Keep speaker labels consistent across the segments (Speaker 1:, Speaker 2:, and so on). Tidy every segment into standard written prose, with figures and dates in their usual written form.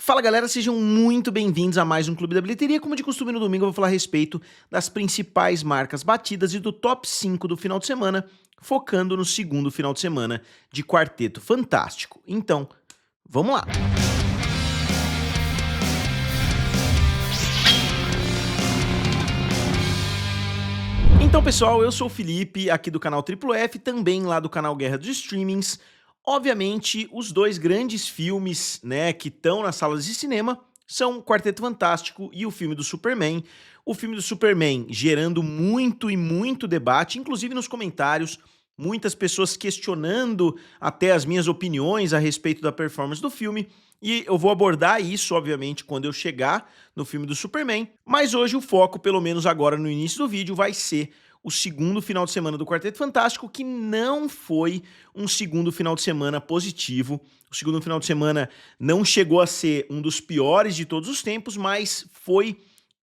Speaker 1: Fala galera, sejam muito bem-vindos a mais um Clube da Bilheteria. Como de costume no domingo eu vou falar a respeito das principais marcas batidas e do top 5 do final de semana, focando no segundo final de semana de Quarteto Fantástico. Então, vamos lá! Então pessoal, eu sou o Felipe, aqui do canal Triplo F, também lá do canal Guerra dos Streamings. Obviamente, os dois grandes filmes, né, que estão nas salas de cinema são Quarteto Fantástico e o filme do Superman. O filme do Superman gerando muito debate, inclusive nos comentários, muitas pessoas questionando até as minhas opiniões a respeito da performance do filme. E eu vou abordar isso, obviamente, quando eu chegar no filme do Superman. Mas hoje o foco, pelo menos agora no início do vídeo, vai ser o segundo final de semana do Quarteto Fantástico, que não foi um segundo final de semana positivo. O segundo final de semana não chegou a ser um dos piores de todos os tempos, mas foi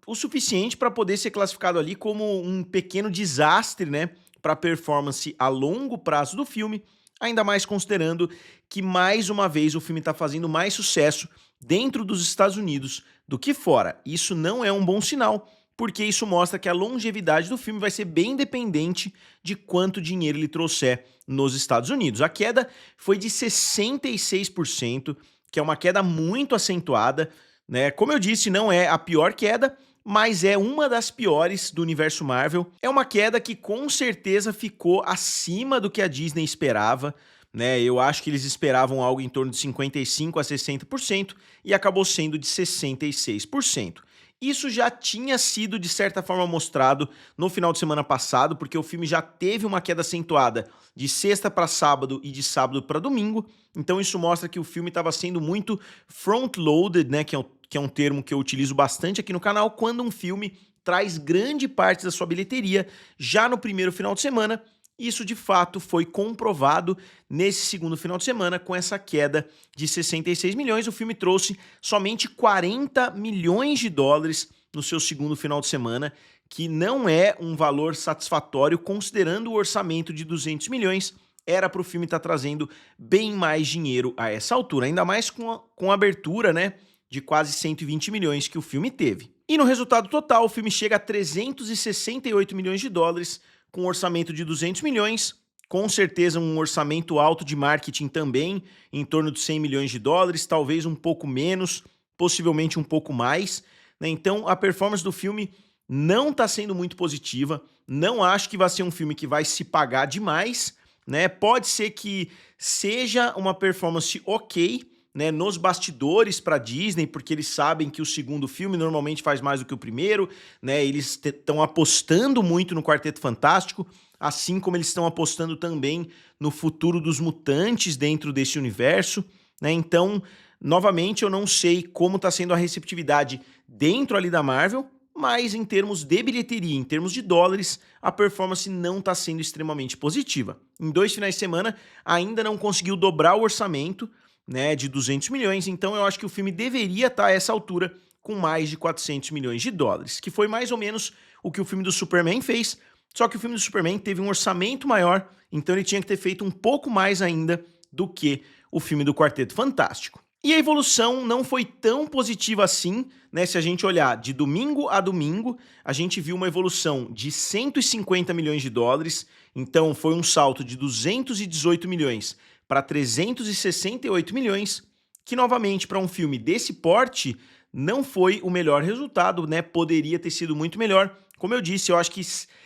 Speaker 1: o suficiente para poder ser classificado ali como um pequeno desastre, né, para a performance a longo prazo do filme, ainda mais considerando que, mais uma vez, o filme está fazendo mais sucesso dentro dos Estados Unidos do que fora. Isso não é um bom sinal, porque isso mostra que a longevidade do filme vai ser bem dependente de quanto dinheiro ele trouxer nos Estados Unidos. A queda foi de 66%, que é uma queda muito acentuada, né? Como eu disse, não é a pior queda, mas é uma das piores do universo Marvel. É uma queda que com certeza ficou acima do que a Disney esperava, né? Eu acho que eles esperavam algo em torno de 55% a 60% e acabou sendo de 66%. Isso já tinha sido, de certa forma, mostrado no final de semana passado, porque o filme já teve uma queda acentuada de sexta para sábado e de sábado para domingo. Então isso mostra que o filme estava sendo muito front-loaded, né, que é um termo que eu utilizo bastante aqui no canal, quando um filme traz grande parte da sua bilheteria já no primeiro final de semana. Isso, de fato, foi comprovado nesse segundo final de semana, com essa queda de 66 milhões. O filme trouxe somente 40 milhões de dólares no seu segundo final de semana, que não é um valor satisfatório, considerando o orçamento de 200 milhões. Era para o filme estar trazendo bem mais dinheiro a essa altura, ainda mais com a abertura, né, de quase 120 milhões que o filme teve. E no resultado total, o filme chega a 368 milhões de dólares, com um orçamento de 200 milhões, com certeza um orçamento alto de marketing também, em torno de 100 milhões de dólares, talvez um pouco menos, possivelmente um pouco mais, né? Então a performance do filme não está sendo muito positiva, não acho que vai ser um filme que vai se pagar demais, né? Pode ser que seja uma performance ok, né, nos bastidores para Disney, porque eles sabem que o segundo filme normalmente faz mais do que o primeiro, né? Eles estão apostando muito no Quarteto Fantástico, assim como eles estão apostando também no futuro dos mutantes dentro desse universo, né? Então, novamente, eu não sei como está sendo a receptividade dentro ali da Marvel, mas em termos de bilheteria, em termos de dólares, a performance não está sendo extremamente positiva. Em 2 finais de semana, ainda não conseguiu dobrar o orçamento, né, de 200 milhões, então eu acho que o filme deveria estar a essa altura com mais de 400 milhões de dólares, que foi mais ou menos o que o filme do Superman fez, só que o filme do Superman teve um orçamento maior, então ele tinha que ter feito um pouco mais ainda do que o filme do Quarteto Fantástico. E a evolução não foi tão positiva assim, né? Se a gente olhar de domingo a domingo, a gente viu uma evolução de 150 milhões de dólares, então foi um salto de 218 milhões para 368 milhões, que novamente para um filme desse porte não foi o melhor resultado, né? Poderia ter sido muito melhor. Como eu disse, eu acho que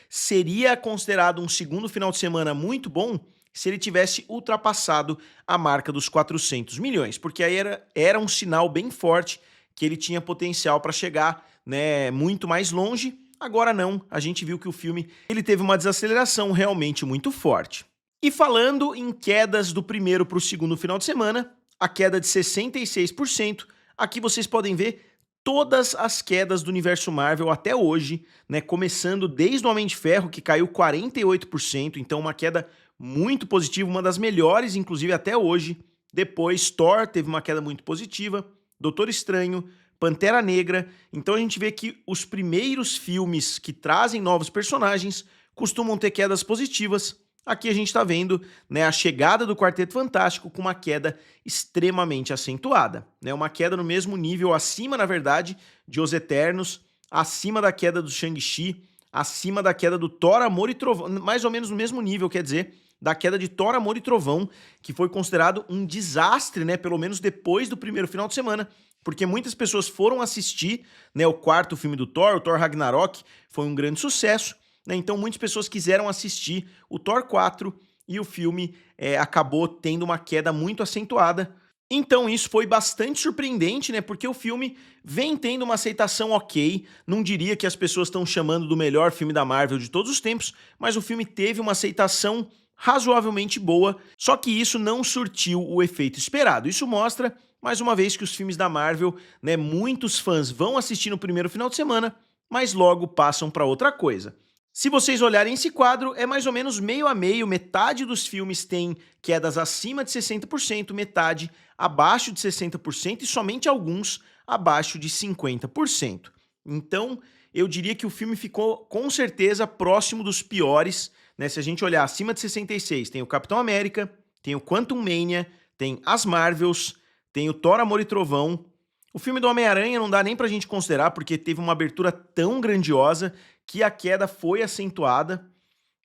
Speaker 1: seria considerado um segundo final de semana muito bom se ele tivesse ultrapassado a marca dos 400 milhões, porque aí era um sinal bem forte que ele tinha potencial para chegar, né, muito mais longe. Agora não, a gente viu que o filme ele teve uma desaceleração realmente muito forte. E falando em quedas do primeiro para o segundo final de semana, a queda de 66%, aqui vocês podem ver todas as quedas do universo Marvel até hoje, né? Começando desde o Homem de Ferro, que caiu 48%, então uma queda muito positiva, uma das melhores, inclusive, até hoje. Depois, Thor teve uma queda muito positiva, Doutor Estranho, Pantera Negra. Então a gente vê que os primeiros filmes que trazem novos personagens costumam ter quedas positivas. aqui a gente está vendo, né, a chegada do Quarteto Fantástico com uma queda extremamente acentuada, né, uma queda no mesmo nível, acima, na verdade, de Os Eternos, acima da queda do Shang-Chi, acima da queda do Thor, Amor e Trovão, mais ou menos no mesmo nível, quer dizer, da queda de Thor, Amor e Trovão, que foi considerado um desastre, né, pelo menos depois do primeiro final de semana, porque muitas pessoas foram assistir, né, o quarto filme do Thor, o Thor Ragnarok, foi um grande sucesso, né, então muitas pessoas quiseram assistir o Thor 4 e o filme acabou tendo uma queda muito acentuada. Então isso foi bastante surpreendente, né, porque o filme vem tendo uma aceitação ok, não diria que as pessoas estão chamando do melhor filme da Marvel de todos os tempos, mas o filme teve uma aceitação razoavelmente boa, só que isso não surtiu o efeito esperado. Isso mostra, mais uma vez, que os filmes da Marvel, né, muitos fãs vão assistir no primeiro final de semana, mas logo passam para outra coisa. Se vocês olharem esse quadro, é mais ou menos meio a meio, metade dos filmes tem quedas acima de 60%, metade abaixo de 60% e somente alguns abaixo de 50%. Então, eu diria que o filme ficou com certeza próximo dos piores, né? Se a gente olhar acima de 66, tem o Capitão América, tem o Quantum Mania, tem as Marvels, tem o Thor, Amor e Trovão. O filme do Homem-Aranha não dá nem pra gente considerar, porque teve uma abertura tão grandiosa que a queda foi acentuada,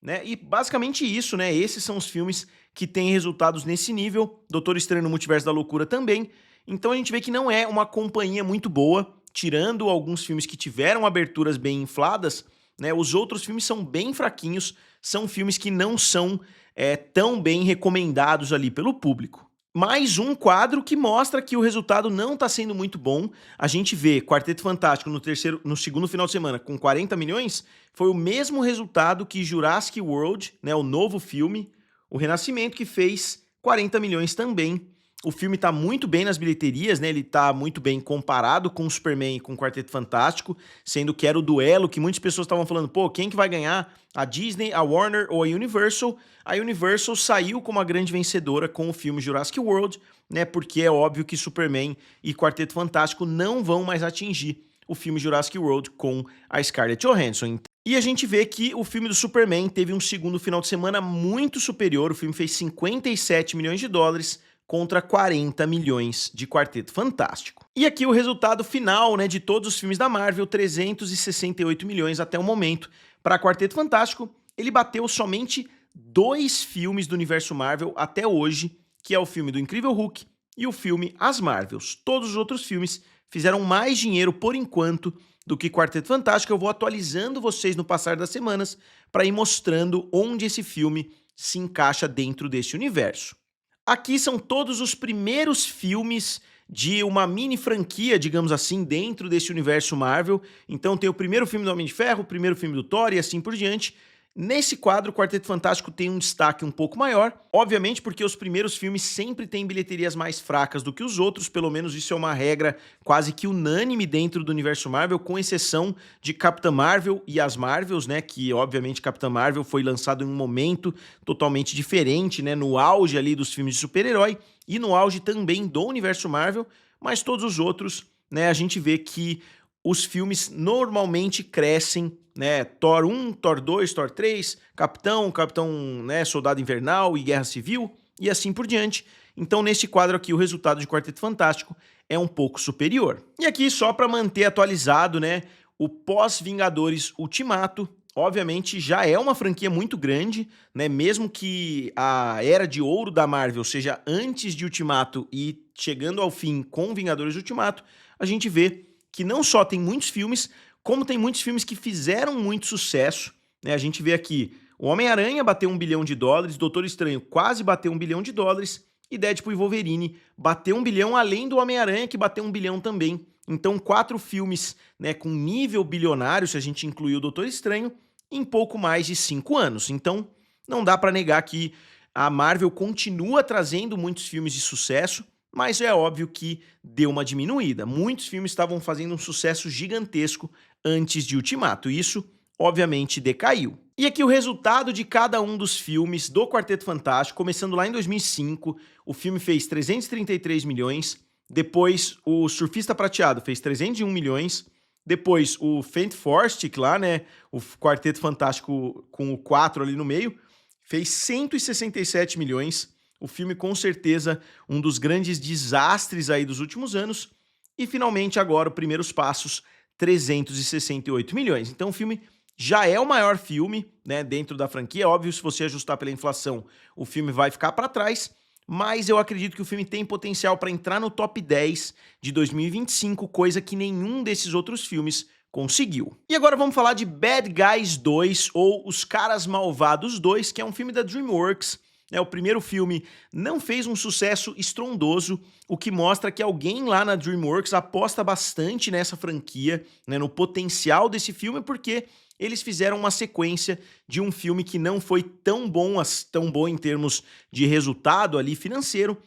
Speaker 1: né? E basicamente isso, né? Esses são os filmes que têm resultados nesse nível. Doutor Estranho no Multiverso da Loucura também. Então a gente vê que não é uma companhia muito boa, tirando alguns filmes que tiveram aberturas bem infladas, né? Os outros filmes são bem fraquinhos, são filmes que não são tão bem recomendados ali pelo público. Mais um quadro que mostra que o resultado não está sendo muito bom. A gente vê Quarteto Fantástico no segundo final de semana com 40 milhões, foi o mesmo resultado que Jurassic World, né, o novo filme, o Renascimento, que fez 40 milhões também. O filme tá muito bem nas bilheterias, né? Ele tá muito bem comparado com o Superman e com o Quarteto Fantástico, sendo que era o duelo que muitas pessoas estavam falando, pô, quem que vai ganhar? A Disney, a Warner ou a Universal? A Universal saiu como a grande vencedora com o filme Jurassic World, né? Porque é óbvio que Superman e Quarteto Fantástico não vão mais atingir o filme Jurassic World com a Scarlett Johansson. E a gente vê que o filme do Superman teve um segundo final de semana muito superior, o filme fez 57 milhões de dólares, contra 40 milhões de Quarteto Fantástico. E aqui o resultado final, né, de todos os filmes da Marvel, 368 milhões até o momento. Para Quarteto Fantástico, ele bateu somente 2 filmes do universo Marvel até hoje, que é o filme do Incrível Hulk e o filme As Marvels. Todos os outros filmes fizeram mais dinheiro por enquanto do que Quarteto Fantástico. Eu vou atualizando vocês no passar das semanas para ir mostrando onde esse filme se encaixa dentro desse universo. Aqui são todos os primeiros filmes de uma mini franquia, digamos assim, dentro desse universo Marvel. Então tem o primeiro filme do Homem de Ferro, o primeiro filme do Thor e assim por diante. Nesse quadro, o Quarteto Fantástico tem um destaque um pouco maior, obviamente porque os primeiros filmes sempre têm bilheterias mais fracas do que os outros, pelo menos isso é uma regra quase que unânime dentro do universo Marvel, com exceção de Capitã Marvel e as Marvels, né, que obviamente Capitã Marvel foi lançado em um momento totalmente diferente, né, no auge ali dos filmes de super-herói e no auge também do universo Marvel, mas todos os outros, né, a gente vê que os filmes normalmente crescem, né? Thor 1, Thor 2, Thor 3, Capitão, né, Soldado Invernal e Guerra Civil e assim por diante. Então, nesse quadro aqui, o resultado de Quarteto Fantástico é um pouco superior. E aqui, só para manter atualizado, né, o pós-Vingadores Ultimato, obviamente, já é uma franquia muito grande, né? Mesmo que a Era de Ouro da Marvel seja antes de Ultimato e chegando ao fim com Vingadores Ultimato, a gente vê que não só tem muitos filmes, como tem muitos filmes que fizeram muito sucesso, né? A gente vê aqui, o Homem-Aranha bateu $1 bilhão, Doutor Estranho quase bateu $1 bilhão, e Deadpool e Wolverine bateu $1 bilhão, além do Homem-Aranha, que bateu $1 bilhão também. Então, 4 filmes, né, com nível bilionário, se a gente incluir o Doutor Estranho, em pouco mais de 5 anos. Então, não dá para negar que a Marvel continua trazendo muitos filmes de sucesso, mas é óbvio que deu uma diminuída. Muitos filmes estavam fazendo um sucesso gigantesco antes de Ultimato, e isso, obviamente, decaiu. E aqui o resultado de cada um dos filmes do Quarteto Fantástico, começando lá em 2005, o filme fez 333 milhões, depois o Surfista Prateado fez 301 milhões, depois o Fant Four Stick lá, né, o Quarteto Fantástico com o 4 ali no meio, fez 167 milhões. O filme, com certeza, um dos grandes desastres aí dos últimos anos. E, finalmente, agora, os primeiros passos, 368 milhões. Então, o filme já é o maior filme, né, dentro da franquia. Óbvio, se você ajustar pela inflação, o filme vai ficar para trás. Mas eu acredito que o filme tem potencial para entrar no top 10 de 2025, coisa que nenhum desses outros filmes conseguiu. E agora vamos falar de Bad Guys 2, ou Os Caras Malvados 2, que é um filme da DreamWorks. O primeiro filme não fez um sucesso estrondoso, o que mostra que alguém lá na DreamWorks aposta bastante nessa franquia, né, no potencial desse filme, porque eles fizeram uma sequência de um filme que não foi tão bom em termos de resultado ali financeiro.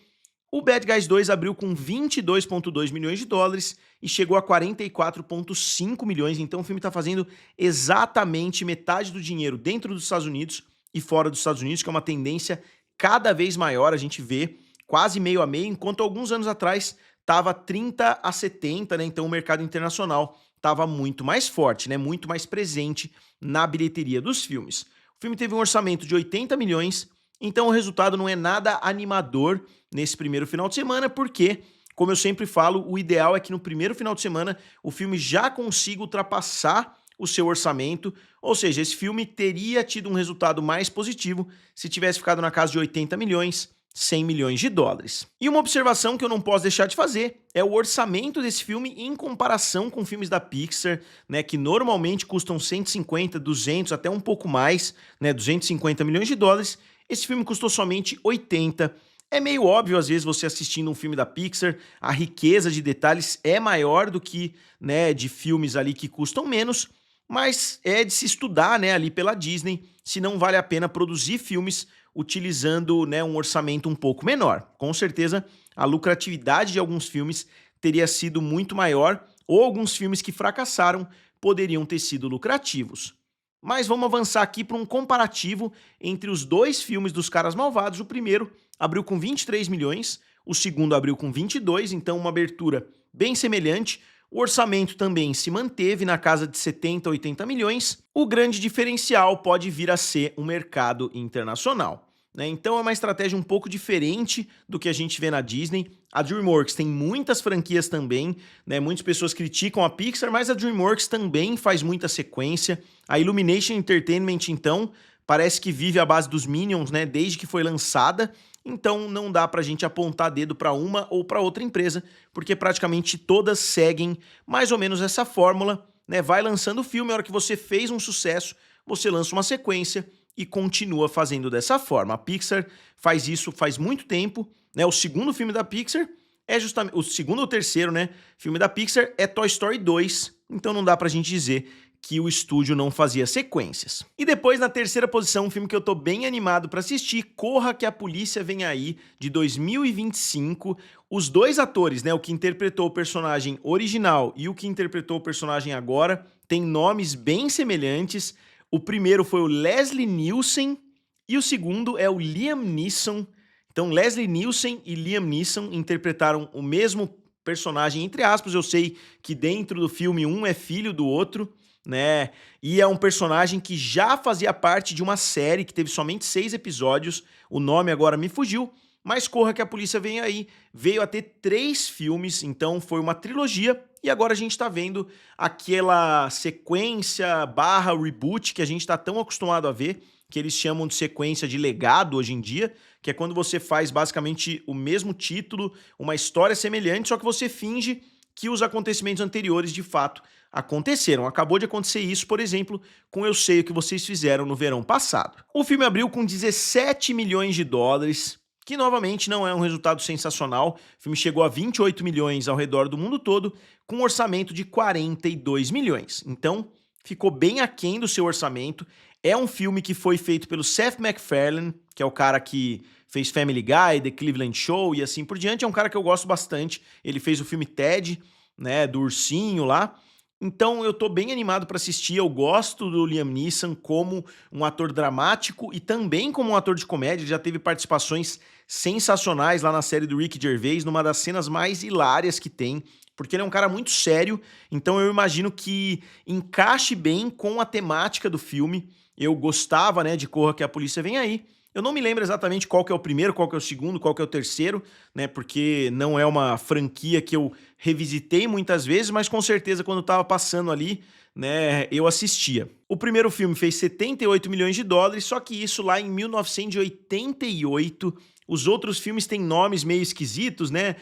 Speaker 1: O Bad Guys 2 abriu com 22,2 milhões de dólares e chegou a 44,5 milhões, então o filme está fazendo exatamente metade do dinheiro dentro dos Estados Unidos e fora dos Estados Unidos, que é uma tendência cada vez maior, a gente vê quase meio a meio, enquanto alguns anos atrás estava 30 a 70, né? Então o mercado internacional estava muito mais forte, né? Muito mais presente na bilheteria dos filmes. O filme teve um orçamento de 80 milhões, então o resultado não é nada animador nesse primeiro final de semana, porque, como eu sempre falo, o ideal é que no primeiro final de semana o filme já consiga ultrapassar o seu orçamento, ou seja, esse filme teria tido um resultado mais positivo se tivesse ficado na casa de 80 milhões, 100 milhões de dólares. E uma observação que eu não posso deixar de fazer é o orçamento desse filme em comparação com filmes da Pixar, né, que normalmente custam 150, 200, até um pouco mais, né, 250 milhões de dólares. Esse filme custou somente 80. É meio óbvio, às vezes, você assistindo um filme da Pixar, a riqueza de detalhes é maior do que, né, de filmes ali que custam menos, mas é de se estudar, né, ali pela Disney, se não vale a pena produzir filmes utilizando, né, um orçamento um pouco menor. Com certeza, a lucratividade de alguns filmes teria sido muito maior, ou alguns filmes que fracassaram poderiam ter sido lucrativos. Mas vamos avançar aqui para um comparativo entre os dois filmes dos Caras Malvados. O primeiro abriu com 23 milhões, o segundo abriu com 22, então uma abertura bem semelhante. O orçamento também se manteve na casa de 70 a 80 milhões. O grande diferencial pode vir a ser o mercado internacional, né? Então é uma estratégia um pouco diferente do que a gente vê na Disney. A DreamWorks tem muitas franquias também, né? Muitas pessoas criticam a Pixar, mas a DreamWorks também faz muita sequência. A Illumination Entertainment, então, parece que vive à base dos Minions, né? Desde que foi lançada. Então não dá pra gente apontar dedo para uma ou para outra empresa, porque praticamente todas seguem mais ou menos essa fórmula, né? Vai lançando o filme, a hora que você fez um sucesso, você lança uma sequência e continua fazendo dessa forma. A Pixar faz isso faz muito tempo, né? O segundo filme da Pixar é justamente o segundo ou terceiro, né, filme da Pixar é Toy Story 2, então não dá pra gente dizer que o estúdio não fazia sequências. E depois, na terceira posição, um filme que eu tô bem animado pra assistir, Corra que a Polícia Vem Aí, de 2025. Os dois atores, né, o que interpretou o personagem original e o que interpretou o personagem agora, têm nomes bem semelhantes. O primeiro foi o Leslie Nielsen e o segundo é o Liam Neeson. Então, Leslie Nielsen e Liam Neeson interpretaram o mesmo personagem, entre aspas. Eu sei que dentro do filme um é filho do outro, né? E é um personagem que já fazia parte de uma série que teve somente 6 episódios. O nome agora me fugiu, mas Corra que a Polícia Vem Aí veio a ter 3 filmes, então foi uma trilogia. E agora a gente tá vendo aquela sequência barra reboot que a gente tá tão acostumado a ver, que eles chamam de sequência de legado hoje em dia, que é quando você faz basicamente o mesmo título, uma história semelhante, só que você finge que os acontecimentos anteriores de fato aconteceram. Acabou de acontecer isso, por exemplo, com Eu Sei o que Vocês Fizeram no verão passado. O filme abriu com 17 milhões de dólares, que novamente não é um resultado sensacional. O filme chegou a 28 milhões ao redor do mundo todo, com um orçamento de 42 milhões. Então, ficou bem aquém do seu orçamento. É um filme que foi feito pelo Seth MacFarlane, que é o cara que fez Family Guy, The Cleveland Show e assim por diante. É um cara que eu gosto bastante. Ele fez o filme Ted, né, do ursinho lá. Então eu tô bem animado para assistir. Eu gosto do Liam Neeson como um ator dramático e também como um ator de comédia. Ele já teve participações sensacionais lá na série do Ricky Gervais, numa das cenas mais hilárias que tem, porque ele é um cara muito sério, então eu imagino que encaixe bem com a temática do filme. eu gostava, né, de Corra que a Polícia Vem Aí. Eu não me lembro exatamente qual que é o primeiro, qual que é o segundo, qual que é o terceiro, né, porque não é uma franquia que eu revisitei muitas vezes, mas com certeza quando estava passando ali, né, eu assistia. O primeiro filme fez 78 milhões de dólares, só que isso lá em 1988. Os outros filmes têm nomes meio esquisitos, né?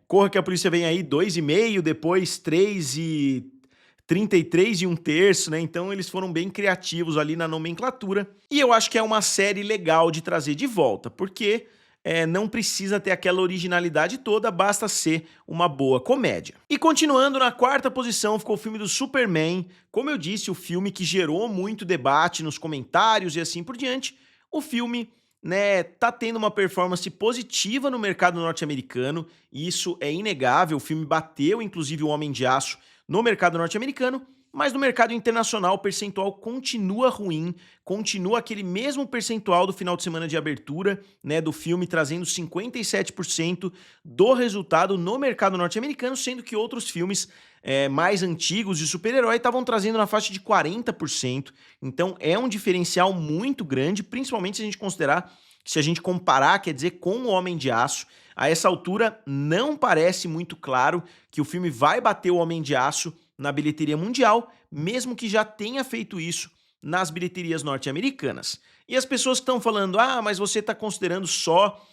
Speaker 1: Corra que a Polícia Vem Aí, 2,5, depois 3 e 33 e um terço, né? Então eles foram bem criativos ali na nomenclatura. E eu acho que é uma série legal de trazer de volta, porque não precisa ter aquela originalidade toda, basta ser uma boa comédia. E continuando, na quarta posição ficou o filme do Superman. Como eu disse, o filme que gerou muito debate nos comentários e assim por diante. O filme, né, tá tendo uma performance positiva no mercado norte-americano, e isso é inegável. O filme bateu, inclusive, o Homem de Aço no mercado norte-americano, mas no mercado internacional o percentual continua ruim, continua aquele mesmo percentual do final de semana de abertura, né, do filme, trazendo 57% do resultado no mercado norte-americano, sendo que outros filmes mais antigos de super-herói estavam trazendo na faixa de 40%. Então é um diferencial muito grande, principalmente se a gente considerar, se a gente comparar, quer dizer, com o Homem de Aço. A essa altura não parece muito claro que o filme vai bater o Homem de Aço na bilheteria mundial, mesmo que já tenha feito isso nas bilheterias norte-americanas. E as pessoas que estão falando, mas você está considerando só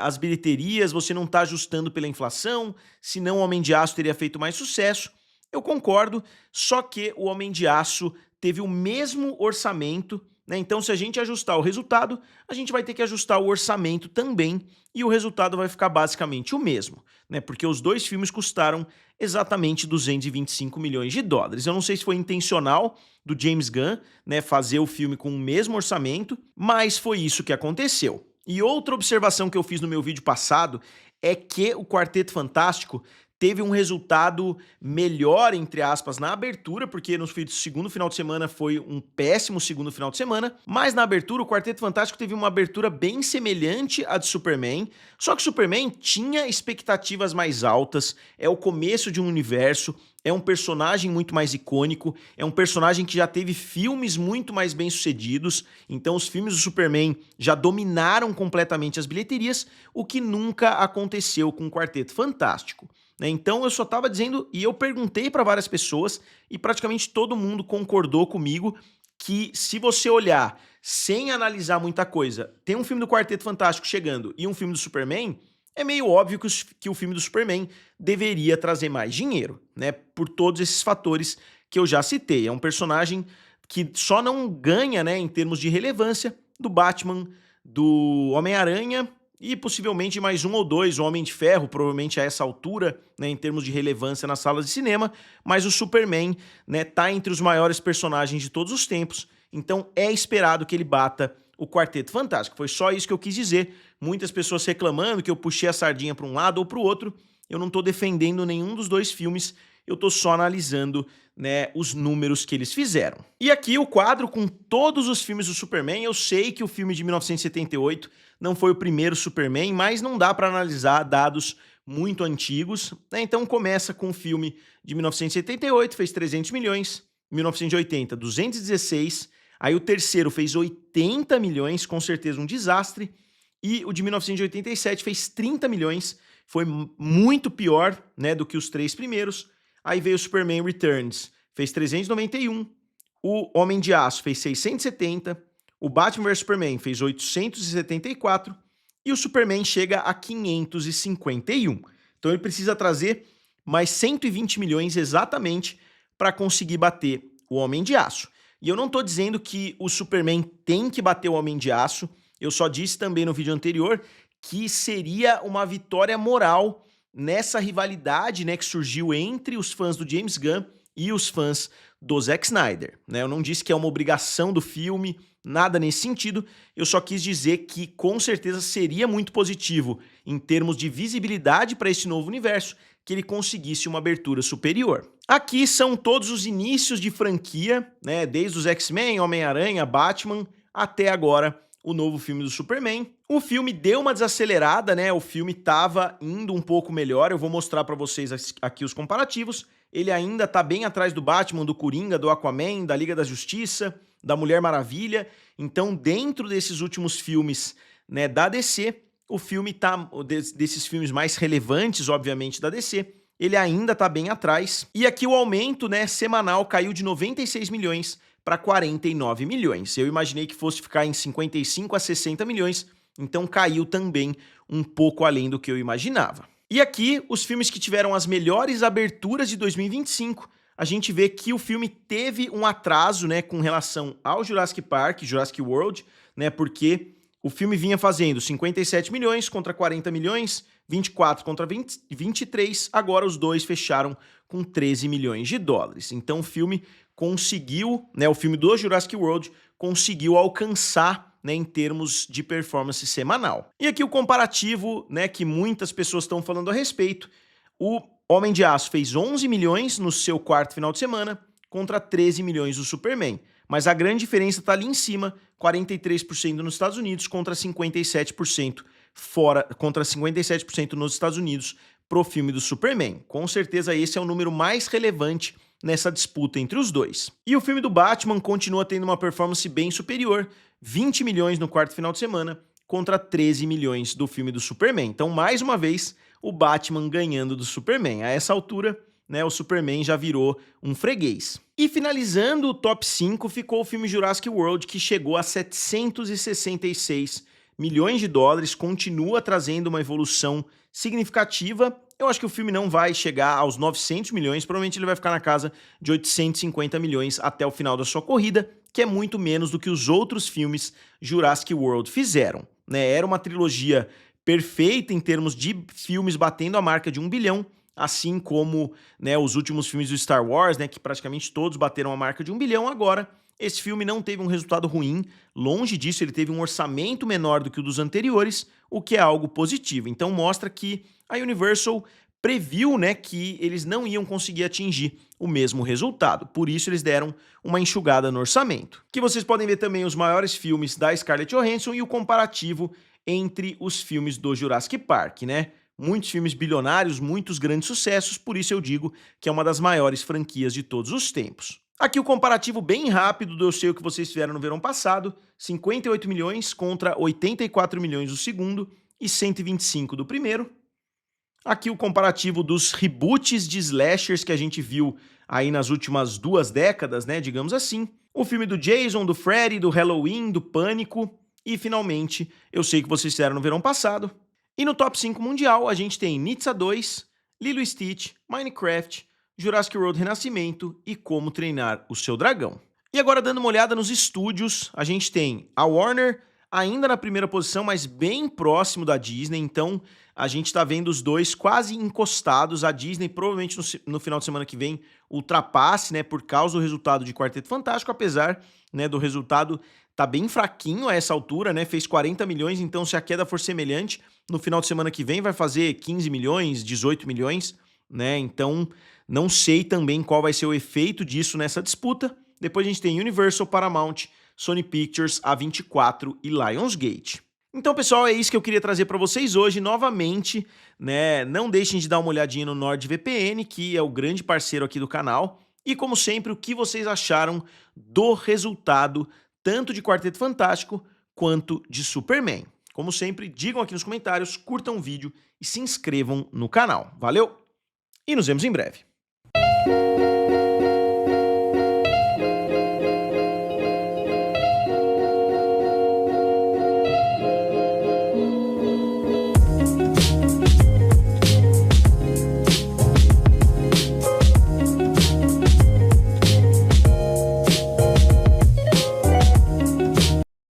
Speaker 1: as bilheterias, você não está ajustando pela inflação, senão o Homem de Aço teria feito mais sucesso. Eu concordo, só que o Homem de Aço teve o mesmo orçamento, né? Então, se a gente ajustar o resultado, a gente vai ter que ajustar o orçamento também, e o resultado vai ficar basicamente o mesmo, né? Porque os dois filmes custaram exatamente 225 milhões de dólares. Eu não sei se foi intencional do James Gunn, né, fazer o filme com o mesmo orçamento, mas foi isso que aconteceu. E outra observação que eu fiz no meu vídeo passado é que o Quarteto Fantástico teve um resultado melhor, entre aspas, na abertura, porque no segundo final de semana foi um péssimo segundo final de semana, mas na abertura o Quarteto Fantástico teve uma abertura bem semelhante à de Superman, só que Superman tinha expectativas mais altas, é o começo de um universo, é um personagem muito mais icônico, é um personagem que já teve filmes muito mais bem-sucedidos, então os filmes do Superman já dominaram completamente as bilheterias, o que nunca aconteceu com o Quarteto Fantástico. Então eu só estava dizendo, e eu perguntei para várias pessoas, e praticamente todo mundo concordou comigo, que se você olhar sem analisar muita coisa, tem um filme do Quarteto Fantástico chegando e um filme do Superman, é meio óbvio que o filme do Superman deveria trazer mais dinheiro, né? Por todos esses fatores que eu já citei. É um personagem que só não ganha, né, em termos de relevância, do Batman, do Homem-Aranha e possivelmente mais um ou dois, o Homem de Ferro, provavelmente a essa altura, né, em termos de relevância nas salas de cinema, mas o Superman, né, tá entre os maiores personagens de todos os tempos, então é esperado que ele bata o Quarteto Fantástico. Foi só isso que eu quis dizer. Muitas pessoas reclamando que eu puxei a sardinha para um lado ou para o outro. Eu não estou defendendo nenhum dos dois filmes, eu estou só analisando, né, os números que eles fizeram. E aqui o quadro com todos os filmes do Superman. Eu sei que o filme de 1978 não foi o primeiro Superman, mas não dá para analisar dados muito antigos, né? Então começa com o filme de 1978, fez 300 milhões, 1980, 216, aí o terceiro fez 80 milhões, com certeza um desastre, e o de 1987 fez 30 milhões, foi muito pior, né, do que os três primeiros. Aí veio o Superman Returns, fez 391, o Homem de Aço fez 670, o Batman vs Superman fez 874 e o Superman chega a 551. Então ele precisa trazer mais 120 milhões exatamente para conseguir bater o Homem de Aço. E eu não estou dizendo que o Superman tem que bater o Homem de Aço, eu só disse também no vídeo anterior que seria uma vitória moral nessa rivalidade, né, que surgiu entre os fãs do James Gunn e os fãs do Zack Snyder, né? Eu não disse que é uma obrigação do filme, nada nesse sentido, eu só quis dizer que com certeza seria muito positivo em termos de visibilidade para esse novo universo que ele conseguisse uma abertura superior. Aqui são todos os inícios de franquia, né, desde os X-Men, Homem-Aranha, Batman, até agora o novo filme do Superman. O filme deu uma desacelerada, né? O filme tava indo um pouco melhor. Eu vou mostrar pra vocês aqui os comparativos. Ele ainda tá bem atrás do Batman, do Coringa, do Aquaman, da Liga da Justiça, da Mulher Maravilha. Então, dentro desses últimos filmes, né, da DC, o filme tá desses filmes mais relevantes, obviamente, da DC, ele ainda tá bem atrás. E aqui o aumento, né, semanal caiu de 96 milhões para 49 milhões. Eu imaginei que fosse ficar em 55 a 60 milhões, então caiu também um pouco além do que eu imaginava. E aqui, os filmes que tiveram as melhores aberturas de 2025, a gente vê que o filme teve um atraso, né, com relação ao Jurassic Park, Jurassic World, né, porque o filme vinha fazendo 57 milhões contra 40 milhões, 24 contra 23, agora os dois fecharam com 13 milhões de dólares. Então o filme conseguiu, né, o filme do Jurassic World conseguiu alcançar, né, em termos de performance semanal. E aqui o comparativo, né, que muitas pessoas estão falando a respeito, o Homem de Aço fez 11 milhões no seu quarto final de semana contra 13 milhões do Superman. Mas a grande diferença está ali em cima, 43% nos Estados Unidos contra 57% contra 57% nos Estados Unidos pro filme do Superman. Com certeza esse é o número mais relevante nessa disputa entre os dois. E o filme do Batman continua tendo uma performance bem superior, 20 milhões no quarto final de semana contra 13 milhões do filme do Superman. Então, mais uma vez, o Batman ganhando do Superman. A essa altura, né, o Superman já virou um freguês. E finalizando o top 5 ficou o filme Jurassic World, que chegou a 766 milhões de dólares, continua trazendo uma evolução significativa. Eu acho que o filme não vai chegar aos 900 milhões, provavelmente ele vai ficar na casa de 850 milhões até o final da sua corrida, que é muito menos do que os outros filmes Jurassic World fizeram, né? Era uma trilogia perfeita em termos de filmes batendo a marca de 1 bilhão, assim como, né, os últimos filmes do Star Wars, né, que praticamente todos bateram a marca de 1 bilhão. Agora, esse filme não teve um resultado ruim, longe disso, ele teve um orçamento menor do que o dos anteriores, o que é algo positivo. Então mostra que a Universal previu, né, que eles não iam conseguir atingir o mesmo resultado. Por isso eles deram uma enxugada no orçamento. Que vocês podem ver também os maiores filmes da Scarlett Johansson e o comparativo entre os filmes do Jurassic Park, né? Muitos filmes bilionários, muitos grandes sucessos, por isso eu digo que é uma das maiores franquias de todos os tempos. Aqui o comparativo bem rápido do Eu Sei O Que Vocês Fizeram no Verão Passado, 58 milhões contra 84 milhões do segundo e 125 do primeiro. Aqui o comparativo dos reboots de slashers que a gente viu aí nas últimas 2 décadas, né, digamos assim. O filme do Jason, do Freddy, do Halloween, do Pânico e, finalmente, Eu Sei O Que Vocês Fizeram no Verão Passado. E no top 5 mundial a gente tem Nizza 2, Lilo e Stitch, Minecraft, Jurassic World Renascimento e Como Treinar o Seu Dragão. E agora, dando uma olhada nos estúdios, a gente tem a Warner ainda na primeira posição, mas bem próximo da Disney, então a gente tá vendo os dois quase encostados. A Disney provavelmente no final de semana que vem ultrapasse, né, por causa do resultado de Quarteto Fantástico, apesar, né, do resultado tá bem fraquinho a essa altura, né, fez 40 milhões, então se a queda for semelhante, no final de semana que vem vai fazer 15 milhões, 18 milhões, né, então não sei também qual vai ser o efeito disso nessa disputa. Depois a gente tem Universal, Paramount, Sony Pictures, A24 e Lionsgate. Então, pessoal, é isso que eu queria trazer para vocês hoje. Novamente, né, não deixem de dar uma olhadinha no NordVPN, que é o grande parceiro aqui do canal. E, como sempre, o que vocês acharam do resultado, tanto de Quarteto Fantástico quanto de Superman. Como sempre, digam aqui nos comentários, curtam o vídeo e se inscrevam no canal. Valeu e nos vemos em breve.